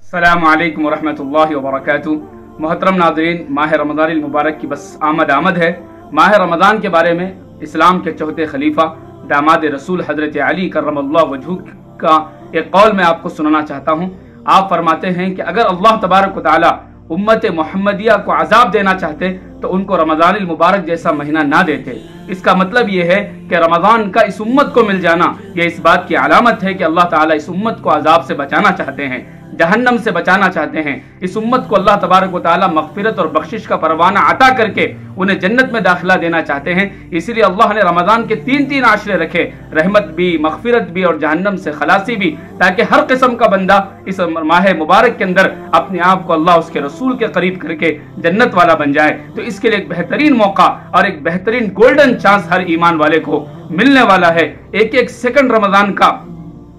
अस्सलामु अलैकुम वरहमतुल्लाहि वबरकातुहू। मोहतरम नाज़रीन, माह रमज़ान मुबारक की बस आमद है। माह रमज़ान के बारे में इस्लाम के चौथे खलीफा दामाद रसूल हज़रत अली करमल्लाहु वजहू का एक कौल मैं आपको सुनाना चाहता हूँ। आप फरमाते हैं कि अगर अल्लाह तबारक व तआला उम्मत मोहम्मदिया को अजाब देना चाहते तो उनको रमज़ान मुबारक जैसा महीना ना देते। इसका मतलब ये है कि रमज़ान का इस उम्मत को मिल जाना ये इस बात की अलामत है कि अल्लाह ताला इस उम्मत को अजाब से बचाना चाहते हैं, जहन्नम से बचाना चाहते हैं। इस उम्मत को अल्लाह तबारक व तआला मग़फ़िरत और बख्शिश का परवाना अता करके उन्हें जन्नत में दाखिला देना चाहते हैं। इसीलिए अल्लाह ने रमज़ान के तीन आशरे रखे, रहमत भी, मग़फ़िरत भी और जहन्नम से खलासी भी, ताकि हर किस्म का बंदा इस माह मुबारक के अंदर अपने आप को अल्लाह उसके रसूल के करीब करके जन्नत वाला बन जाए। तो इसके लिए एक बेहतरीन मौका और एक बेहतरीन गोल्डन चांस हर ईमान वाले को मिलने वाला है। एक एक सेकंड रमज़ान का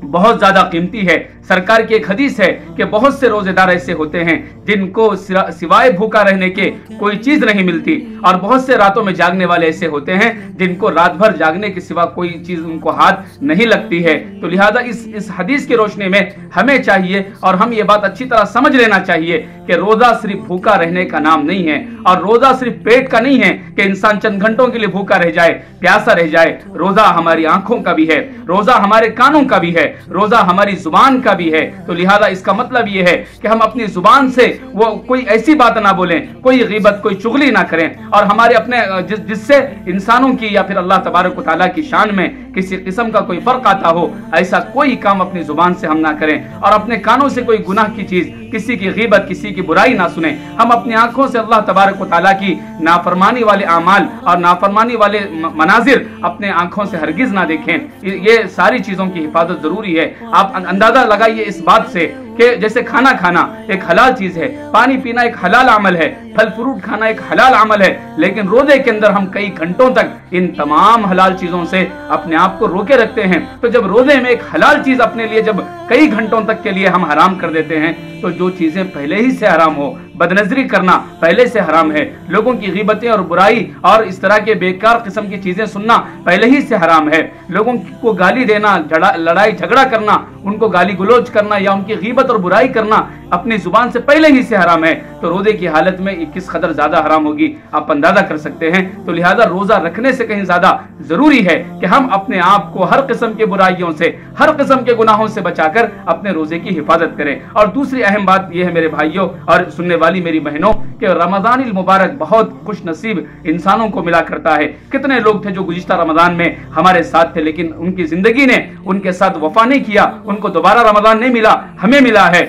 बहुत ज्यादा कीमती है। सरकार की एक हदीस है कि बहुत से रोजेदार ऐसे होते हैं जिनको सिवाय भूखा रहने के कोई चीज नहीं मिलती, और बहुत से रातों में जागने वाले ऐसे होते हैं जिनको रात भर जागने के सिवा कोई चीज उनको हाथ नहीं लगती है। तो लिहाजा इस हदीस की रोशनी में हमें चाहिए और हम ये बात अच्छी तरह समझ लेना चाहिए कि रोजा सिर्फ भूखा रहने का नाम नहीं है, और रोजा सिर्फ पेट का नहीं है कि इंसान चंद घंटों के लिए भूखा रह जाए, प्यासा रह जाए। रोजा हमारी आंखों का भी है, रोजा हमारे कानों का भी है, रोजा हमारी जुबान का भी है। तो लिहाजा इसका मतलब यह है कि हम अपनी जुबान से वो कोई ऐसी बात ना बोलें, कोई गीबत, कोई चुगली ना करें, और हमारे अपने जिससे इंसानों की या फिर अल्लाह तबारक व तआला की शान में किसी किस्म का कोई फर्क आता हो, ऐसा कोई काम अपनी जुबान से हम ना करें। और अपने कानों से कोई गुनाह की चीज, किसी की गीबत, किसी की बुराई ना सुने। हम अपनी आंखों से अल्लाह तबारक व तआला की नाफरमानी वाले अमाल और नाफरमानी वाले मनाजिर अपने आंखों से हरगिज ना देखें। ये सारी चीजों की हिफाजत जरूरी है। आप अंदाजा लगाइए इस बात से कि जैसे खाना खाना एक हलाल चीज है, पानी पीना एक हलाल अमल है, फल फ्रूट खाना एक हलाल अमल है, लेकिन रोजे के अंदर हम कई घंटों तक इन तमाम हलाल चीजों से अपने आप को रोके रखते हैं। तो जब रोजे में एक हलाल चीज अपने लिए जब कई घंटों तक के लिए हम हराम कर देते हैं, तो जो चीजें पहले ही से हराम हो, बदनजरी करना पहले से हराम है, लोगों की गीबतें और बुराई और इस तरह के बेकार किस्म की चीजें सुनना पहले ही से हराम है, लोगों को गाली देना, लड़ाई झगड़ा करना, उनको गाली गुलोच करना या उनकी गीबत और बुराई करना अपनी जुबान से पहले ही से हराम है। तो रोजे की हालत में किस कदर ज्यादा हराम होगी आप अंदाजा कर सकते हैं। तो लिहाजा रोजा रखने से कहीं ज्यादा जरूरी है कि हम अपने आप को हर किस्म के बुराइयों से, हर किस्म के गुनाहों से बचाकर अपने रोजे की हिफाजत करें। और दूसरी अहम बात यह है मेरे भाइयों और सुनने वाली मेरी बहनों कि रमज़ान मुबारक बहुत खुश नसीब इंसानों को मिला करता है। कितने लोग थे जो गुज़िश्ता रमज़ान में हमारे साथ थे, लेकिन उनकी जिंदगी ने उनके साथ वफा नहीं किया, उनको दोबारा रमज़ान नहीं मिला, हमें मिला है।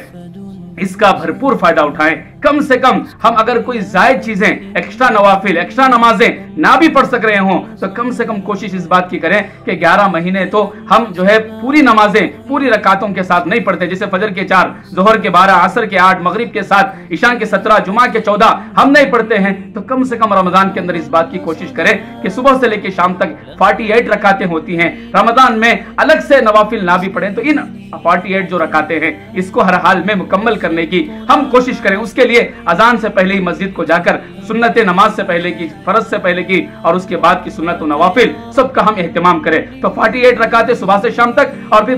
इसका भरपूर फायदा उठाएं। कम से कम हम अगर कोई जायद चीजें, एक्स्ट्रा नवाफिल, एक्स्ट्रा नमाजें ना भी पढ़ सक रहे हों, तो कम से कम कोशिश इस बात की करें कि 11 महीने तो हम जो है पूरी नमाजें पूरी रकातों के साथ नहीं पढ़ते। जैसे फजर के 4, जोहर के 12, असर के 8, मगरिब के 7, ईशा के 17, जुमा के 14 हम नहीं पढ़ते हैं। तो कम से कम रमजान के अंदर इस बात की कोशिश करें कि सुबह से लेकर शाम तक 48 रकातें होती हैं। रमजान में अलग से नवाफिल ना भी पढ़ें तो इन 48 जो रकातें हैं इसको हर हाल में मुकम्मल करने की हम कोशिश करें। उसके लिए अजान से पहले ही मस्जिद को जाकर सुन्नत नमाज से पहले की, फर्ज से पहले की और उसके बाद की सुन्नत नवाफिल सबका हम एहतमाम करें। तो 48 रकातें सुबह से शाम तक, और फिर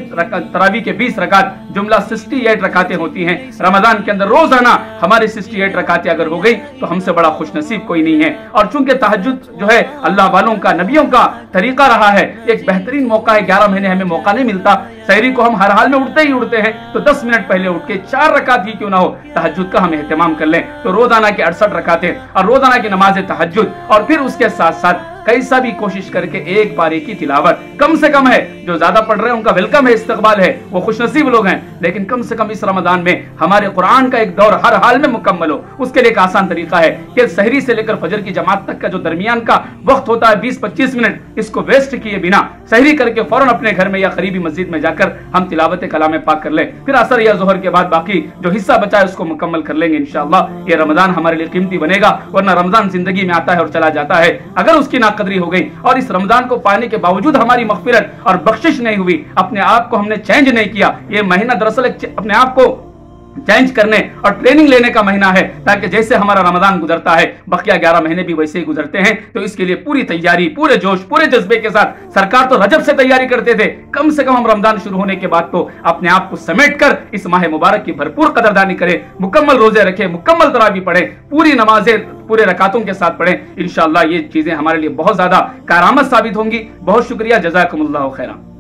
तरावी के 20 रकात, जुमला 68 रकातें होती हैं रमजान के अंदर। रोजाना हमारी 68 रकातें अगर हो गई तो हमसे बड़ा खुश नसीब कोई नहीं है। और चूंकि तहज्जुद जो है अल्लाह वालों का, नबियों का तरीका रहा है, एक बेहतरीन मौका है। 11 महीने हमें मौका नहीं मिलता, सहरी को हम हर हाल में उठते ही उठते हैं, तो 10 मिनट पहले उठ के 4 रकात ही क्यों ना हो तहज्जुद का हम एहतमाम कर लें। तो रोजाना की 68 रकातें और रोजाना की नमाज तहज्जुद, और फिर उसके साथ साथ कैसा भी कोशिश करके एक पारी की तिलावत कम से कम है। जो ज्यादा पढ़ रहे हैं उनका वेलकम है, इस्तकबाल है, वो खुशनसीब लोग हैं, लेकिन कम से कम इस रमजान में हमारे कुरान का एक दौर हर हाल में मुकम्मल हो। उसके लिए एक आसान तरीका है कि सहरी से लेकर फजर की जमात तक का जो दरमियान का वक्त होता है 20-25 मिनट, इसको वेस्ट किए बिना सहरी करके फौरन अपने घर में या करीबी मस्जिद में जाकर हम तिलावत कलाम पाक कर लें। फिर असर या जोहर के बाद बाकी जो हिस्सा बचा है उसको मुकम्मल कर लेंगे इंशाअल्लाह। ये रमजान हमारे लिए कीमती बनेगा, वरना रमजान जिंदगी में आता है और चला जाता है। अगर उसकी नाकदरी हो गई और इस रमजान को पाने के बावजूद हमारी मग़फ़िरत और बख्शिश नहीं हुई, अपने आप को हमने चेंज नहीं किया, ये महीना दरअसल अपने आप को चेंज करने और ट्रेनिंग लेने का महीना है, ताकि जैसे हमारा रमजान गुजरता है बकिया 11 महीने भी वैसे ही गुजरते हैं। तो इसके लिए पूरी तैयारी, पूरे जोश, पूरे जज्बे के साथ, सरकार तो रजब से तैयारी करते थे, कम से कम हम रमजान शुरू होने के बाद तो अपने आप को समेट कर इस माह मुबारक की भरपूर कदरदानी करें, मुकम्मल रोजे रखें, मुकम्मल तरावी पढ़ें, पूरी नमाजें पूरे रकातों के साथ पढ़ें। इंशाअल्लाह ये चीजें हमारे लिए बहुत ज्यादा कारआमद साबित होंगी। बहुत शुक्रिया, जज़ाकुमुल्लाहु खैरा।